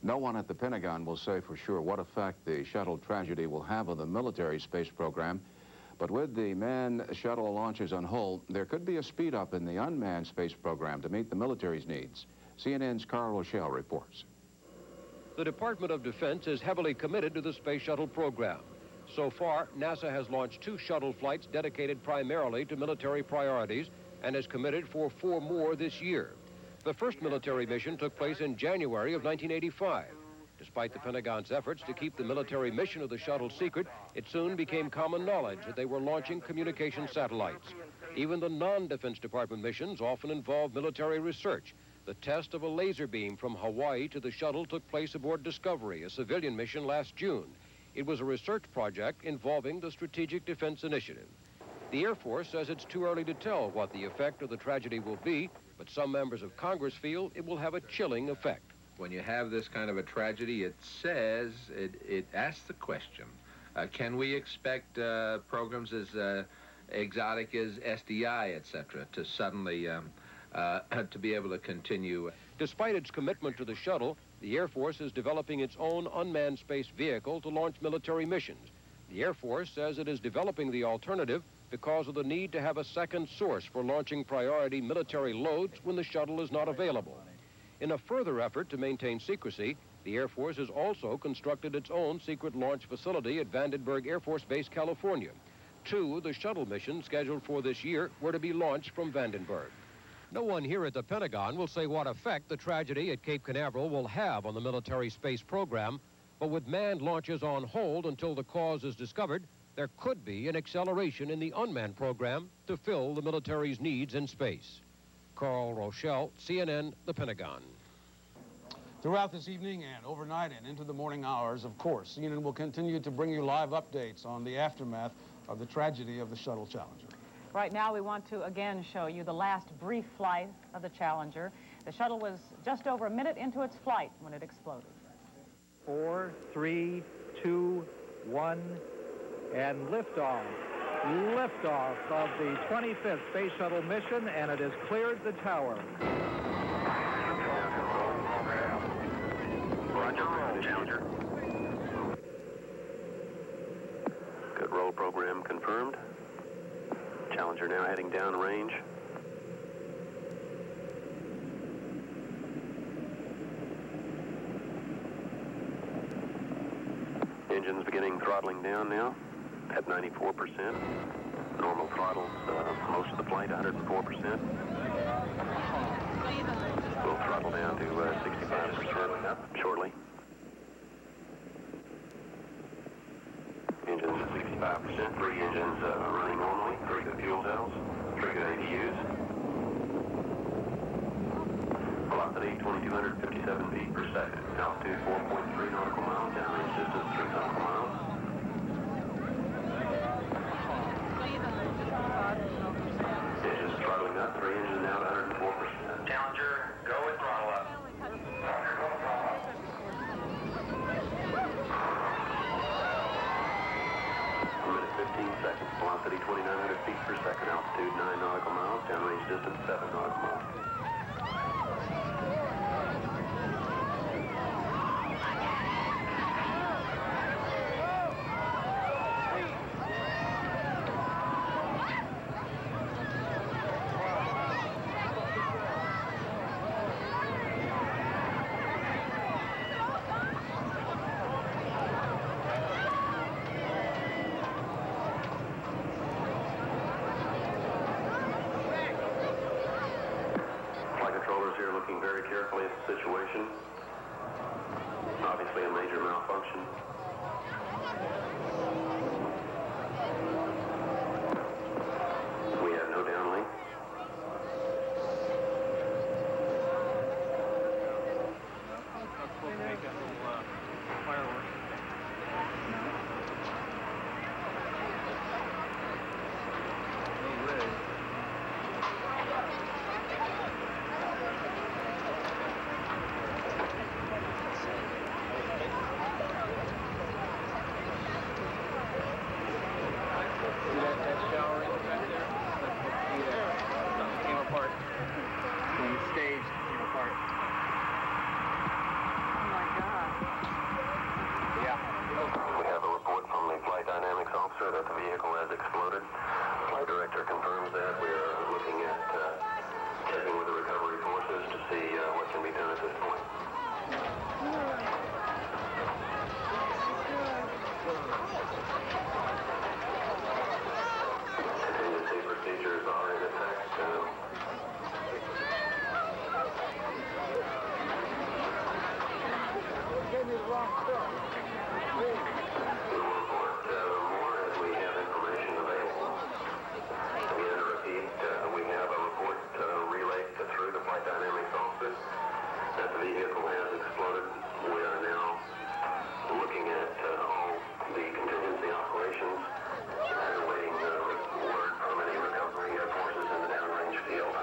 No one at the Pentagon will say for sure what effect the shuttle tragedy will have on the military space program. But with the manned shuttle launches on hold, there could be a speed up in the unmanned space program to meet the military's needs. CNN's Carl Rochelle reports. The Department of Defense is heavily committed to the space shuttle program. So far, NASA has launched 2 shuttle flights dedicated primarily to military priorities and is committed for 4 more this year. The first military mission took place in January of 1985. Despite the Pentagon's efforts to keep the military mission of the shuttle secret, it soon became common knowledge that they were launching communication satellites. Even the non-Defense Department missions often involve military research. The test of a laser beam from Hawaii to the shuttle took place aboard Discovery, a civilian mission last June. It was a research project involving the Strategic Defense Initiative. The Air Force says it's too early to tell what the effect of the tragedy will be, but some members of Congress feel it will have a chilling effect. When you have this kind of a tragedy, it asks the question, can we expect programs as exotic as SDI, etc., to suddenly to be able to continue? Despite its commitment to the shuttle, the Air Force is developing its own unmanned space vehicle to launch military missions. The Air Force says it is developing the alternative because of the need to have a second source for launching priority military loads when the shuttle is not available. In a further effort to maintain secrecy, the Air Force has also constructed its own secret launch facility at Vandenberg Air Force Base, California. 2 of the shuttle missions scheduled for this year were to be launched from Vandenberg. No one here at the Pentagon will say what effect the tragedy at Cape Canaveral will have on the military space program, but with manned launches on hold until the cause is discovered, there could be an acceleration in the unmanned program to fill the military's needs in space. Carl Rochelle, CNN, the Pentagon. Throughout this evening and overnight and into the morning hours, of course, CNN will continue to bring you live updates on the aftermath of the tragedy of the Shuttle Challenger. Right now, we want to again show you the last brief flight of the Challenger. The shuttle was just over a minute into its flight when it exploded. 4, 3, 2, 1, and liftoff. Liftoff of the 25th Space Shuttle mission, and it has cleared the tower. Roger, roll, Challenger. Good roll program confirmed. Challenger now heading downrange. Engines beginning throttling down now at 94%. Normal throttles most of the flight, 104%. We'll throttle down to 65% up shortly. Engines at 65%, 3 engines running normally, 3 good fuel cells, 3 good APUs. Velocity 2,257 feet per second. Altitude 4.3 nautical miles, downrange distance 3 nautical miles. Engines throttling up, 3 engines now at 104%. Challenger, go with throttle up. Challenger, go with throttle up. A minute 15 seconds. Velocity 2,900 feet per second. Altitude 9 nautical miles. Downrange distance 7 nautical miles. Looking very carefully at the situation. Obviously a major malfunction. We have no downlink. more as we have information available. Again, to repeat, we have a report relayed through the flight dynamics office that the vehicle has exploded. We are now looking at all the contingency operations and awaiting word from any recovery forces in the downrange field.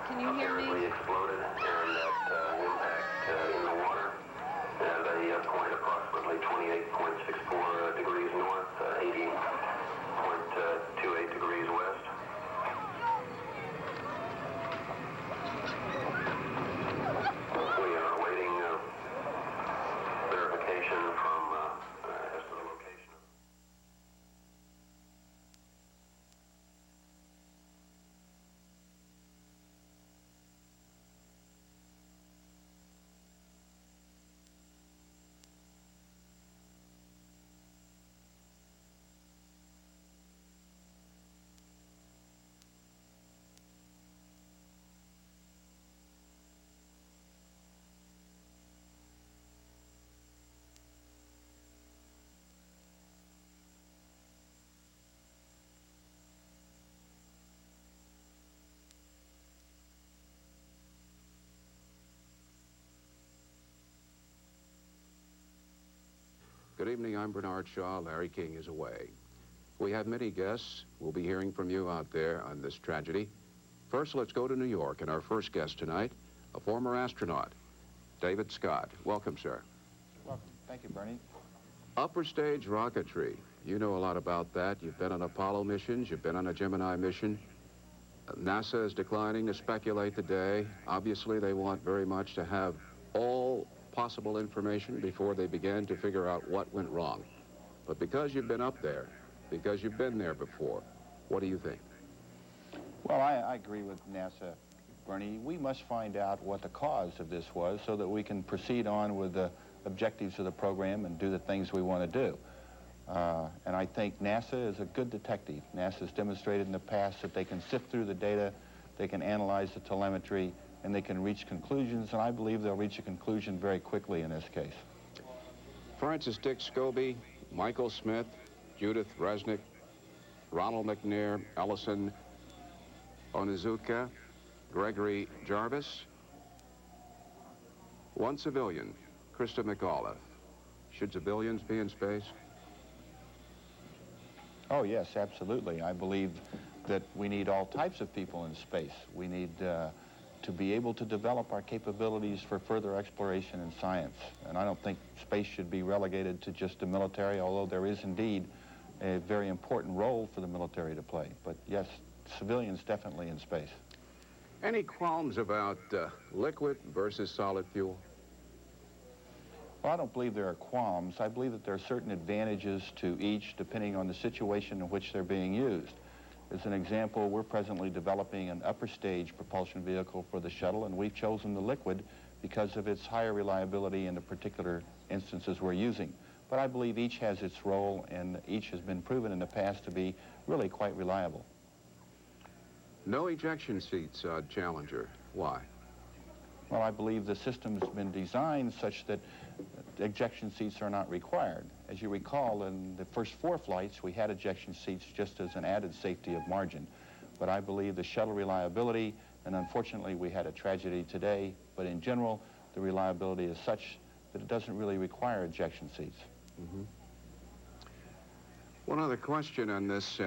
Can you hear me? Exploded and that impact in the water at a point approximately 28.64 degrees north, 80.28 degrees west. We are awaiting verification from as to the location. Good evening, I'm Bernard Shaw. Larry King is away. We have many guests. We'll be hearing from you out there on this tragedy. First, let's go to New York, and our first guest tonight, a former astronaut, David Scott. Welcome, sir. Welcome. Thank you, Bernie. Upper stage rocketry. You know a lot about that. You've been on Apollo missions. You've been on a Gemini mission. NASA is declining to speculate today. Obviously, they want very much to have all possible information before they begin to figure out what went wrong. But because you've been up there, because you've been there before, what do you think? Well, I agree with NASA, Bernie. We must find out what the cause of this was so that we can proceed on with the objectives of the program and do the things we want to do. And I think NASA is a good detective. NASA has demonstrated in the past that they can sift through the data, they can analyze the telemetry, and they can reach conclusions, and I believe they'll reach a conclusion very quickly in this case. Francis Dick Scobee, Michael Smith, Judith Resnik, Ronald McNair, Ellison, Onizuka, Gregory Jarvis. One civilian, Christa McAuliffe. Should civilians be in space? Oh, yes, absolutely. I believe that we need all types of people in space. We need to be able to develop our capabilities for further exploration in science. And I don't think space should be relegated to just the military, although there is indeed a very important role for the military to play. But yes, civilians definitely in space. Any qualms about liquid versus solid fuel? Well, I don't believe there are qualms. I believe that there are certain advantages to each depending on the situation in which they're being used. As an example, we're presently developing an upper stage propulsion vehicle for the shuttle, and we've chosen the liquid because of its higher reliability in the particular instances we're using. But I believe each has its role, and each has been proven in the past to be really quite reliable. No ejection seats on Challenger. Why? Well, I believe the system's been designed such that ejection seats are not required. As you recall, in the first 4 flights, we had ejection seats just as an added safety of margin. But I believe the shuttle reliability, and unfortunately we had a tragedy today, but in general, the reliability is such that it doesn't really require ejection seats. Mm-hmm. One other question on this.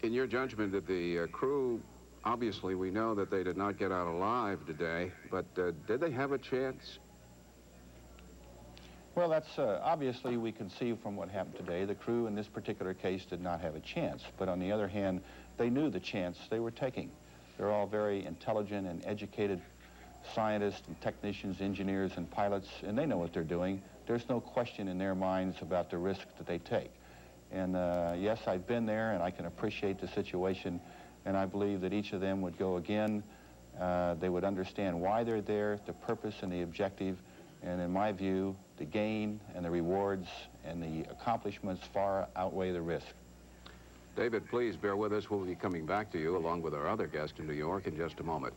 In your judgment, did the crew, obviously we know that they did not get out alive today, but did they have a chance? Well, that's obviously we can see from what happened today. The crew in this particular case did not have a chance, but on the other hand, they knew the chance they were taking. They're all very intelligent and educated scientists and technicians, engineers and pilots, and they know what they're doing. There's no question in their minds about the risk that they take. And yes, I've been there and I can appreciate the situation, and I believe that each of them would go again. They would understand why they're there, the purpose and the objective, and in my view, the gain and the rewards and the accomplishments far outweigh the risk. David, please bear with us. We'll be coming back to you along with our other guest in New York in just a moment.